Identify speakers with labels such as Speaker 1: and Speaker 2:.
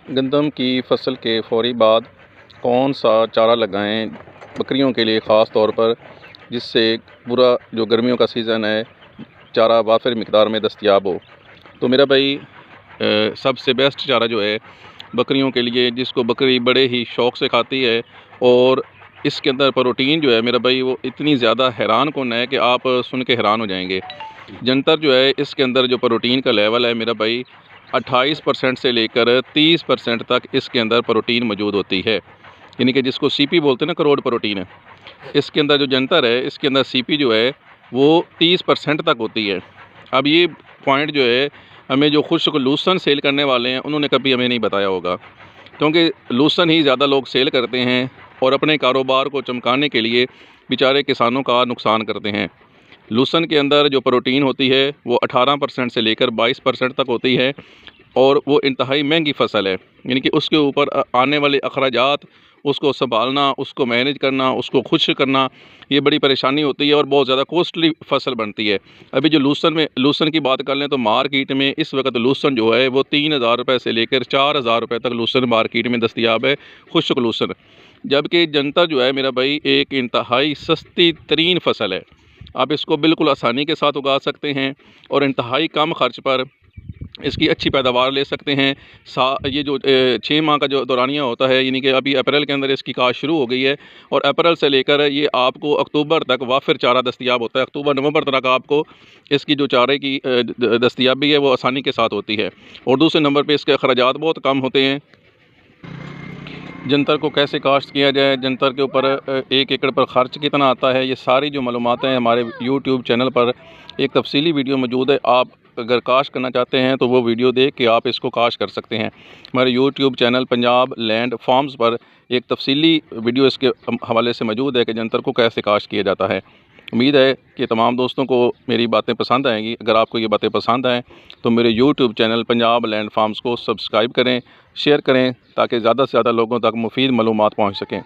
Speaker 1: गंदम की फसल के फौरी बाद कौन सा चारा लगाएं बकरियों के लिए ख़ास तौर पर, जिससे पूरा जो गर्मियों का सीज़न है चारा वाफिर मिकदार में दस्तयाब हो। तो मेरा भाई सबसे बेस्ट चारा जो है बकरियों के लिए, जिसको बकरी बड़े ही शौक़ से खाती है, और इसके अंदर प्रोटीन जो है मेरा भाई वो इतनी ज़्यादा हैरान कुन है कि आप सुन के हैरान हो जाएंगे। जंतर जो है इसके अंदर जो प्रोटीन का लेवल है मेरा भाई 28% से लेकर 30% तक इसके अंदर प्रोटीन मौजूद होती है, यानी कि जिसको सीपी बोलते हैं ना, करोड़ प्रोटीन है। इसके अंदर जो जंतर है इसके अंदर सीपी जो है वो 30% तक होती है। अब ये पॉइंट जो है हमें जो खुश्क लूसन सेल करने वाले हैं उन्होंने कभी हमें नहीं बताया होगा, क्योंकि लूसन ही ज़्यादा लोग सेल करते हैं और अपने कारोबार को चमकाने के लिए बेचारे किसानों का नुकसान करते हैं। लूसन के अंदर जो प्रोटीन होती है वो 18% से लेकर 22% तक होती है, और वो इंतहाई महंगी फ़सल है, यानी कि उसके ऊपर आने वाले अखराजात, उसको संभालना, उसको मैनेज करना, उसको खुश करना, ये बड़ी परेशानी होती है और बहुत ज़्यादा कॉस्टली फ़सल बनती है। अभी जो लूसन की बात कर लें तो मार्केट में इस वक्त लूसन जो है वो 3000 रुपये से लेकर 4000 रुपये तक लूसन मार्केट में दस्तयाब है, खुश्क लूसन। जबकि जंतर जो है मेरा भाई एक इंतहाई सस्ती तरीन फ़सल है। आप इसको बिल्कुल आसानी के साथ उगा सकते हैं और इंतहाई कम खर्च पर इसकी अच्छी पैदावार ले सकते हैं। ये जो 6 माह का जो दौरानिया होता है, यानी कि अभी अप्रैल के अंदर इसकी काश्त शुरू हो गई है और अप्रैल से लेकर ये आपको अक्टूबर तक वाफिर चारा दस्तयाब होता है। अक्टूबर नवंबर तक आपको इसकी जो चारे की दस्तयाबी है वो आसानी के साथ होती है। और दूसरे नंबर पे इसके अखराजात बहुत कम होते हैं। जंतर को कैसे काश्त किया जाए, जंतर के ऊपर 1 एकड़ पर ख़र्च कितना आता है, ये सारी जो मालूमात हैं हमारे यूट्यूब चैनल पर एक तफसीली वीडियो मौजूद है। आप अगर काश्त करना चाहते हैं तो वो वीडियो देख के आप इसको काश्त कर सकते हैं। हमारे YouTube channel Punjab land farms पर एक तफसीली वीडियो इसके हवाले से मौजूद है कि जंतर को कैसे काश्त किया जाता है। उम्मीद है कि तमाम दोस्तों को मेरी बातें पसंद आएंगी। अगर आपको ये बातें पसंद आएँ तो मेरे YouTube channel Punjab land farms को सब्सक्राइब करें, शेयर करें, ताकि ज़्यादा से ज़्यादा लोगों तक मुफीद मालूमात पहुँच सकें।